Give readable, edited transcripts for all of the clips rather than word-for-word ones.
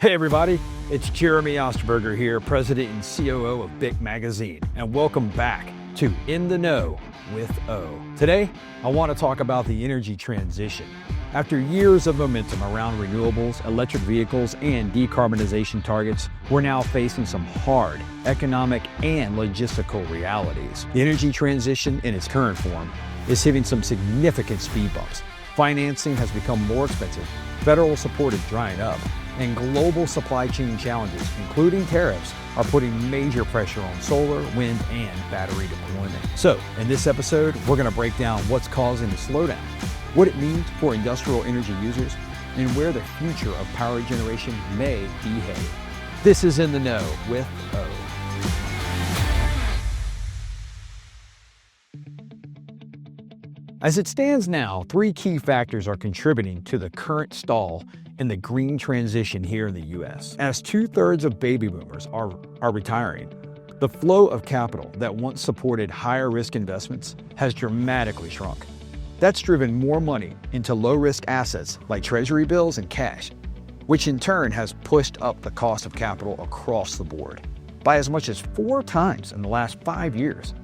Hey everybody, it's Jeremy Osterberger here, President and COO of BIC Magazine, and welcome back to In the Know with O. Today, I want to talk about the energy transition. After years of momentum around renewables, electric vehicles, and decarbonization targets, we're now facing some hard economic and logistical realities. The energy transition in its current form is hitting some significant speed bumps. Financing has become more expensive, federal support is drying up, and global supply chain challenges, including tariffs, are putting major pressure on solar, wind, and battery deployment. So, in this episode, we're going to break down what's causing the slowdown, what it means for industrial energy users, and where the future of power generation may be headed. This is In the Know with O. As it stands now, three key factors are contributing to the current stall in the green transition here in the U.S. As 2/3 of baby boomers are retiring, the flow of capital that once supported higher risk investments has dramatically shrunk. That's driven more money into low-risk assets like treasury bills and cash, which in turn has pushed up the cost of capital across the board by as much as 4 times in the last 5 years.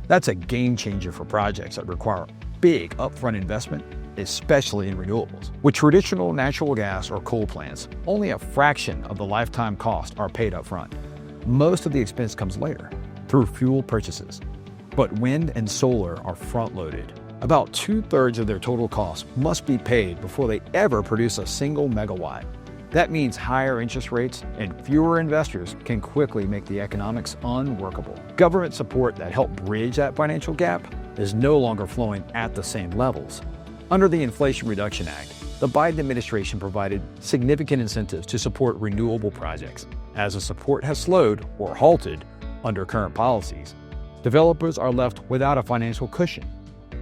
That's a game changer for projects that require big upfront investment, especially in renewables. With traditional natural gas or coal plants, only a fraction of the lifetime costs are paid up front. Most of the expense comes later, through fuel purchases. But wind and solar are front-loaded. About 2/3 of their total costs must be paid before they ever produce a single megawatt. That means higher interest rates and fewer investors can quickly make the economics unworkable. Government support that helped bridge that financial gap is no longer flowing at the same levels. Under the Inflation Reduction Act, the Biden administration provided significant incentives to support renewable projects. As the support has slowed or halted under current policies, developers are left without a financial cushion,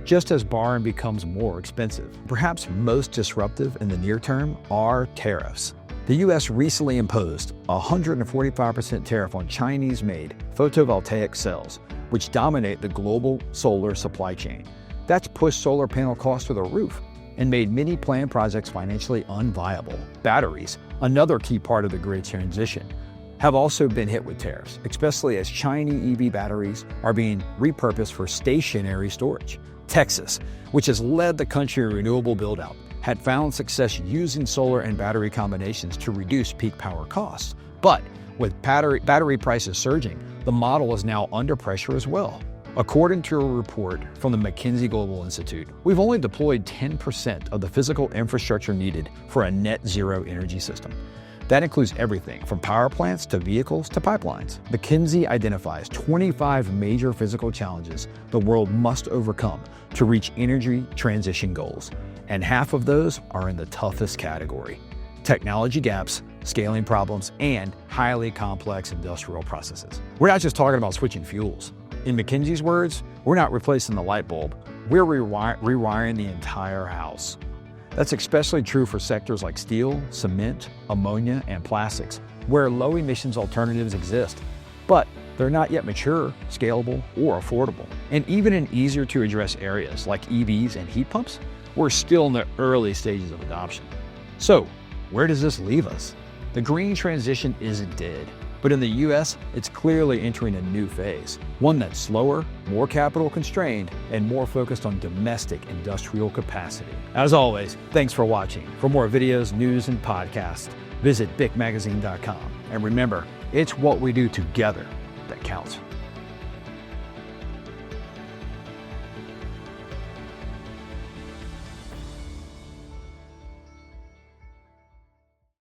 just as borrowing becomes more expensive. Perhaps most disruptive in the near term are tariffs. The U.S. recently imposed a 145% tariff on Chinese-made photovoltaic cells, which dominate the global solar supply chain. That's pushed solar panel costs through the roof and made many planned projects financially unviable. Batteries, another key part of the grid transition, have also been hit with tariffs, especially as Chinese EV batteries are being repurposed for stationary storage. Texas, which has led the country in renewable build-out, had found success using solar and battery combinations to reduce peak power costs. But with battery prices surging, the model is now under pressure as well. According to a report from the McKinsey Global Institute, we've only deployed 10% of the physical infrastructure needed for a net zero energy system. That includes everything from power plants to vehicles to pipelines. McKinsey identifies 25 major physical challenges the world must overcome to reach energy transition goals, and half of those are in the toughest category: technology gaps, scaling problems, and highly complex industrial processes. We're not just talking about switching fuels. In McKinsey's words, we're not replacing the light bulb, we're rewiring the entire house. That's especially true for sectors like steel, cement, ammonia, and plastics, where low emissions alternatives exist, but they're not yet mature, scalable, or affordable. And even in easier to address areas like EVs and heat pumps, we're still in the early stages of adoption. So, where does this leave us? The green transition isn't dead, but in the US, it's clearly entering a new phase, one that's slower, more capital constrained, and more focused on domestic industrial capacity. As always, thanks for watching. For more videos, news, and podcasts, visit bicmagazine.com. And remember, it's what we do together that counts.